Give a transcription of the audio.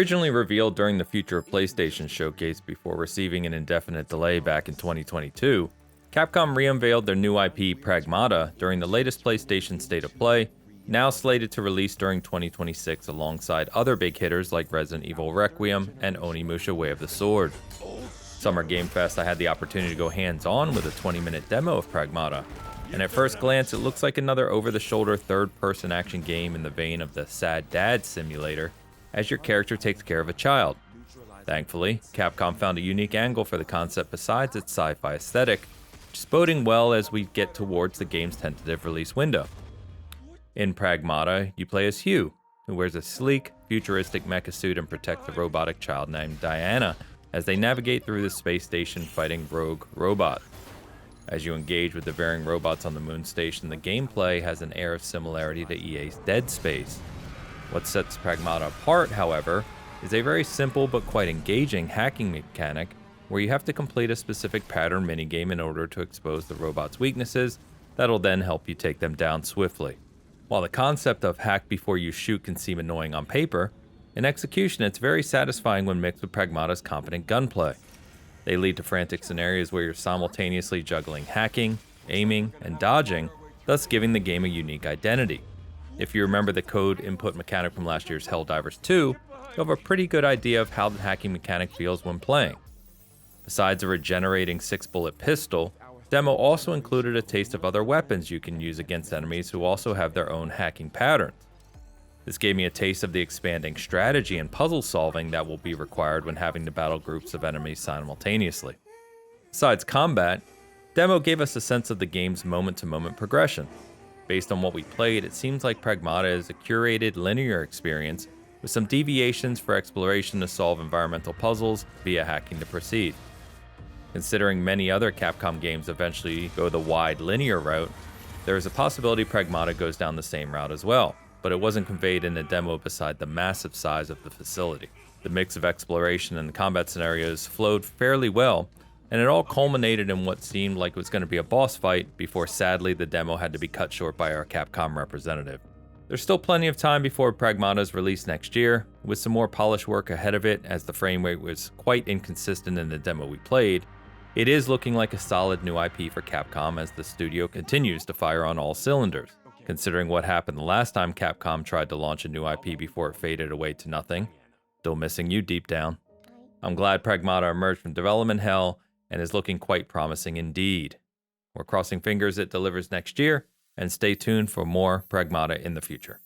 Originally revealed during the Future of PlayStation showcase before receiving an indefinite delay back in 2022, Capcom re-unveiled their new IP Pragmata during the latest PlayStation State of Play, now slated to release during 2026 alongside other big hitters like Resident Evil Requiem and Onimusha Way of the Sword. Summer Game Fest, I had the opportunity to go hands-on with a 20-minute demo of Pragmata, and at first glance it looks like another over-the-shoulder third-person action game in the vein of the Sad Dad Simulator, as your character takes care of a child. Thankfully, Capcom found a unique angle for the concept besides its sci-fi aesthetic, which is boding well as we get towards the game's tentative release window. In Pragmata, you play as Hugh, who wears a sleek, futuristic mecha suit and protects a robotic child named Diana as they navigate through the space station fighting rogue robots. As you engage with the varying robots on the moon station, the gameplay has an air of similarity to EA's Dead Space. What sets Pragmata apart, however, is a very simple but quite engaging hacking mechanic where you have to complete a specific pattern minigame in order to expose the robot's weaknesses that'll then help you take them down swiftly. While the concept of hack before you shoot can seem annoying on paper, in execution it's very satisfying when mixed with Pragmata's competent gunplay. They lead to frantic scenarios where you're simultaneously juggling hacking, aiming, and dodging, thus giving the game a unique identity. If you remember the code input mechanic from last year's Helldivers 2, you'll have a pretty good idea of how the hacking mechanic feels when playing. Besides a regenerating 6-bullet pistol, the demo also included a taste of other weapons you can use against enemies who also have their own hacking patterns. This gave me a taste of the expanding strategy and puzzle solving that will be required when having to battle groups of enemies simultaneously. Besides combat, demo gave us a sense of the game's moment-to-moment progression. Based on what we played, it seems like Pragmata is a curated linear experience with some deviations for exploration to solve environmental puzzles via hacking to proceed. Considering many other Capcom games eventually go the wide linear route, there is a possibility Pragmata goes down the same route as well, but it wasn't conveyed in the demo beside the massive size of the facility. The mix of exploration and combat scenarios flowed fairly well, and it all culminated in what seemed like it was going to be a boss fight before sadly the demo had to be cut short by our Capcom representative. There's still plenty of time before Pragmata's release next year, with some more polished work ahead of it as the frame rate was quite inconsistent in the demo we played. It is looking like a solid new IP for Capcom as the studio continues to fire on all cylinders. Considering what happened the last time Capcom tried to launch a new IP before it faded away to nothing, still missing you deep down. I'm glad Pragmata emerged from development hell and is looking quite promising indeed. We're crossing fingers it delivers next year, and stay tuned for more Pragmata in the future.